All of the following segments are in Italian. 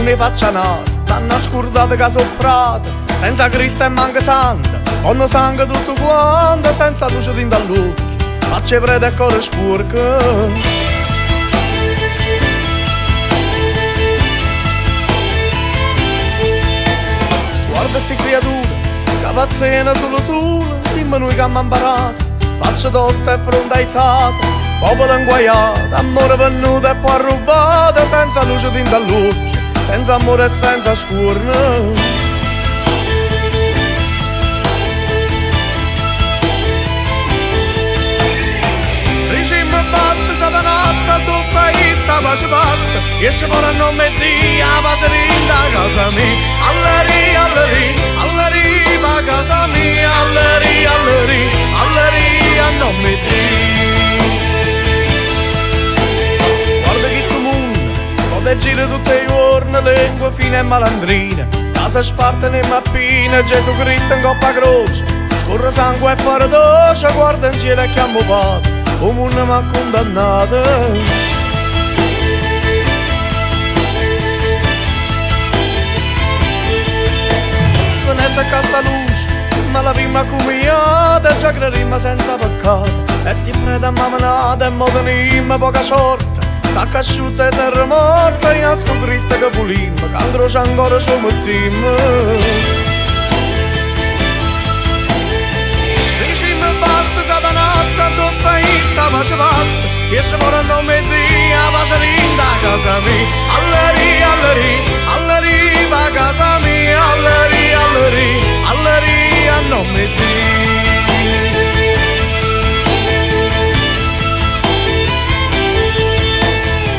ne faccia nada, stanno scordate che sopprate, senza Cristo e manca santa, con sangue tutto quanto, senza luce din dall'occhio, faccia prete e cuore sporco. Guarda sti creature, che pazzena solo solo, siamo noi che abbiamo imparato, faccia tosta e fronte aizzata, popolo inguaiato, amore venuto e poi rubato, senza luce din dall'occhio, senza amore e senza scuorno. Regime basta, satanassa, addosso a essa, pace passa, esce fuori a nome di a pace rinda a casa mia. Alleri, alleri, va a casa mia, alleri, a nome di. Guarda che sto mondo, può girare tutti i giorni, lingua fine e malandrina, casa sparte nei mappine, Gesù Cristo in coppa croce, scorre sangue e paradiso, guarda in cielo e chiamo padre, come un mi ha condannato. Venete a casa luce, ma la prima comiata, già crederima senza peccato, e sti preda mammanata, e mo tenimmo poca sorte, sacca asciutta e terra morta, e a sto Cristo che pulimmo, che altro c'è ancora ci mettimmo. Dicimmo basta, satanassa, addosso a essa, pace passa, esce fuori a nome di a pace rinda a casa mia. Alleri, alleri, va a casa mia, alleri, a nome di.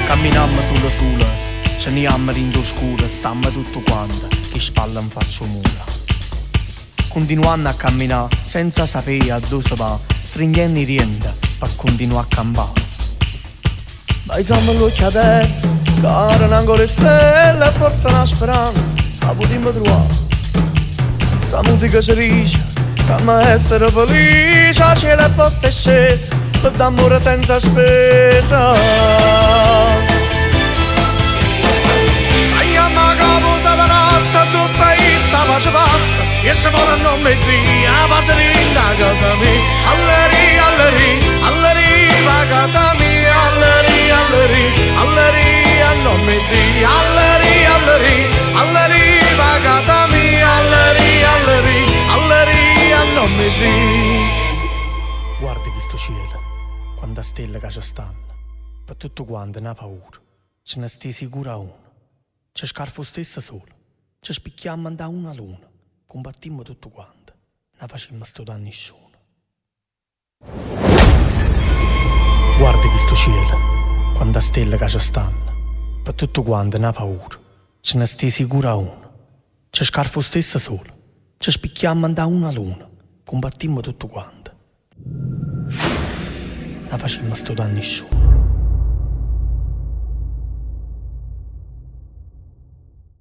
Camminammo sulla sola, ce ne ammo rindo scura, stammo tutto quanto, che spalle in faccio mura. Continuando a camminare, senza sapere dove si va, stringendo i rienda, per continuare a campare. Baisiamo l'occhio a terra, carano ancora le stelle, e forza una speranza, la potremmo trovare. Sta musica ci dice, che mi essere felice, a cielo e posto è scesa, per d'amore senza spesa. Tagliamo a capo satanassa, addosso a essa, pace passa, esce fuori a nome di a pace rinda a casa mia. Alleri, va a casa mia, alleri, a nome di. Alleri, va a casa mia, alleri, a nome di. Guarda questo cielo, quanta stelle che ci stanno, per tutto quanto ne ha paura, ce ne stai sicura uno. C'è scarfo stesso solo, ci spicchiamo da una luna, combattimmo tutto quanto, ne facemmo sto da nessuno. Guarda questo cielo, quanta stelle che ci stanno, per tutto quanto ne ha paura, ce ne stai sicura uno. C'è scarfo stesso solo, ci spicchiamo da una luna, combattimmo tutto quanto, ne facemmo sto da nessuno.